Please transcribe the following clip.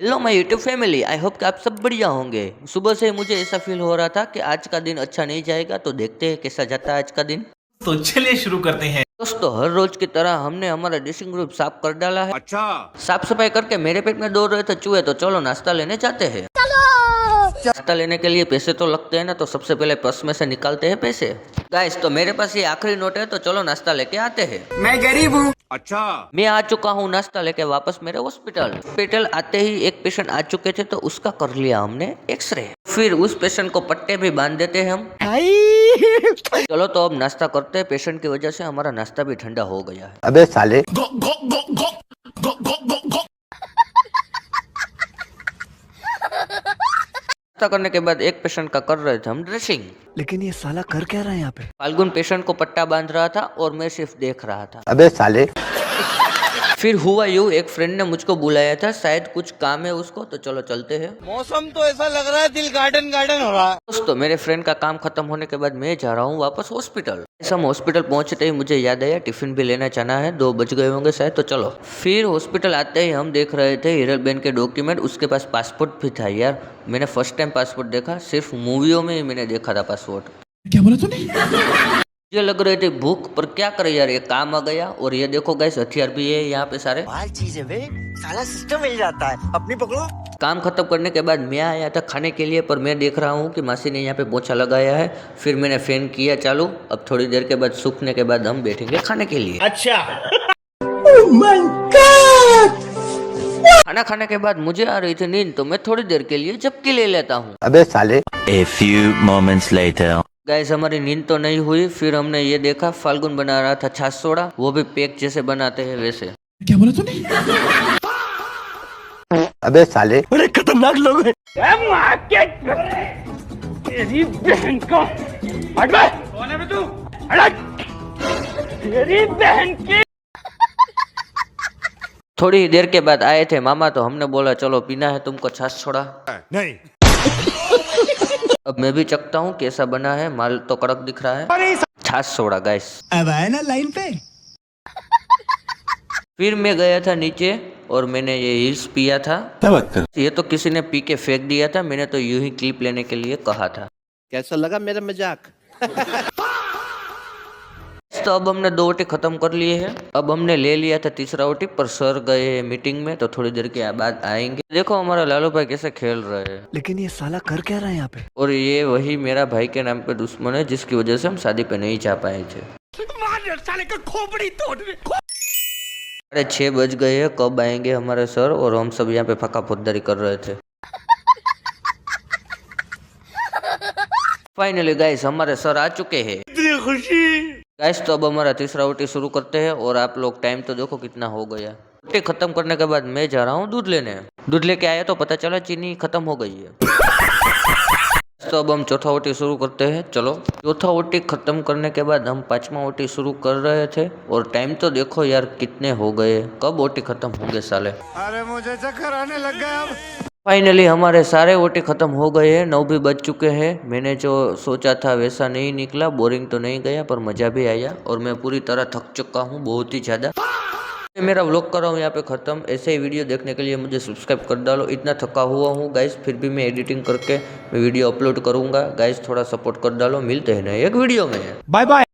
Hello my YouTube family, I hope कि आप सब बढ़िया होंगे। सुबह से मुझे ऐसा फील हो रहा था कि आज का दिन अच्छा नहीं जाएगा, तो देखते हैं कैसा जाता है आज का दिन। तो चलिए शुरू करते हैं। दोस्तों, हर रोज की तरह हमने हमारा ड्रेसिंग रूम साफ कर डाला है। अच्छा, साफ सफाई करके मेरे पेट में दौड़ रहे थे चूहे, तो चलो नाश्ता लेने जाते हैं। नाश्ता लेने के लिए पैसे तो लगते हैं ना, तो सबसे पहले पर्स में से निकालते हैं पैसे। गाइस, तो मेरे पास ये आखिरी नोट है, तो चलो नाश्ता लेके आते हैं। मैं गरीब हूँ। अच्छा, मैं आ चुका हूँ नाश्ता लेके वापस मेरे हॉस्पिटल आते ही एक पेशेंट आ चुके थे, तो उसका कर लिया हमने एक्सरे। फिर उस पेशेंट को पट्टे भी बांध देते हैं हम। चलो तो अब नाश्ता करते हैं। पेशेंट की वजह से हमारा नाश्ता भी ठंडा हो गया है। अबे साले नाश्ता करने के बाद एक पेशेंट का कर रहे थे हम ड्रेसिंग। लेकिन ये साला कर क्या रहा है यहाँ पे? फाल्गुन पेशेंट को पट्टा बांध रहा था और मैं सिर्फ देख रहा था। अबे साले फिर हुआ यूं, एक फ्रेंड ने मुझको बुलाया था, शायद कुछ काम है उसको, तो चलो चलते हैं। मौसम तो ऐसा लग रहा है दिल गार्डन गार्डन हो रहा है। दोस्तों, मेरे फ्रेंड का काम खत्म होने के बाद मैं जा रहा हूँ वापस हॉस्पिटल। हम हॉस्पिटल पहुंचते ही मुझे याद आया टिफिन भी लेना जाना है, 2 बज गए होंगे शायद, तो चलो। फिर हॉस्पिटल आते ही हम देख रहे थे हिरल के डॉक्यूमेंट, उसके पास पासपोर्ट भी था। यार, मैंने फर्स्ट टाइम पासपोर्ट देखा, सिर्फ मूवियों में ही मैंने देखा था पासपोर्ट। क्या बोला तूने? मुझे लग रही थी भूख, पर क्या करे यार, ये काम आ गया। और ये देखो गाइस, हथियार भी है यहाँ पे सारे। बाल चीज है वे, साला सिस्टम मिल जाता है, अपनी पकड़ो। काम खत्म करने के बाद मैं आया था खाने के लिए, पर मैं देख रहा हूँ कि मासी ने यहाँ पे पोछा लगाया है। फिर मैंने फैन किया चालू। अब थोड़ी देर के बाद सूखने के बाद हम बैठेंगे खाने के लिए। अच्छा। खाना खाने के बाद मुझे आ रही थी नींद, तो मैं थोड़ी देर के लिए झपकी ले लेता हूँ। अबे साले A few moments later. Guys, हमारी नींद तो नहीं हुई। फिर हमने ये देखा फाल्गुन बना रहा था छाछ सोडा, वो भी पैक जैसे बनाते हैं वैसे। क्या बोला तूने? अबे साले बड़े खतरनाक लोग हैं। तेरी बहन का हट बे। कौन है बे तू? हट। तेरी बहन की। थोड़ी देर के बाद आए थे मामा, तो हमने बोला चलो पीना है तुमको छाछ सोडा। नहीं। अब मैं भी चखता हूँ कैसा बना है। माल तो कड़क दिख रहा है। छाछ सोडा गाइस। अब आए ना लाइन पे। फिर मैं गया था नीचे और मैंने ये हिल्स पिया था। ये तो किसी ने पी के फेंक दिया था, मैंने तो यूं ही क्लिप लेने के लिए कहा था। कैसा लगा मेरा मजाक? तो अब हमने 2 ओटी खत्म कर लिए हैं। अब हमने ले लिया था तीसरा ओटी, पर सर गए हैं मीटिंग में, तो थोड़ी देर के बाद आएंगे। देखो हमारा लालू भाई कैसे खेल रहे हैं। लेकिन ये साला कर क्या रहा है यहाँ पे? और ये वही मेरा भाई के नाम पे दुश्मन है, जिसकी वजह से हम शादी पे नहीं जा पाए थे। साले का खोपड़ी तोड़। 6 बज गए हैं, कब आएंगे हमारे सर? और हम सब यहाँ पे फका फुद्दारी कर रहे थे। फाइनली गाइस, हमारे सर आ चुके हैं। इतनी खुशी। गाइस, तो अब हमारा तीसरा ओटी शुरू करते हैं। और आप लोग टाइम तो देखो कितना हो गया। ओटी खत्म करने के बाद मैं जा रहा हूँ दूध लेने। दूध लेके आया तो पता चला चीनी खत्म हो गई है। तो अब हम चौथा ओटी शुरू करते हैं। चलो, चौथा ओटी खत्म करने के बाद हम 5वां ओटी शुरू कर रहे थे। और टाइम तो देखो यार कितने हो गए, कब ओटी खत्म होंगे साले। अरे मुझे चक्कर आने लग गया अब। फाइनली हमारे सारे ओटी खत्म हो गए हैं। 9 भी बज चुके हैं। मैंने जो सोचा था वैसा नहीं निकला, बोरिंग तो नहीं गया, पर मजा भी आया। और मैं पूरी तरह थक चुका हूँ, बहुत ही ज्यादा। मेरा व्लॉग कर रहा हूँ यहाँ पे खत्म। ऐसे ही वीडियो देखने के लिए मुझे सब्सक्राइब कर डालो। इतना थका हुआ हूँ गाइस, फिर भी मैं एडिटिंग करके मैं वीडियो अपलोड करूंगा। गाइस, थोड़ा सपोर्ट कर डालो। मिलते हैं ना एक वीडियो में। Bye bye.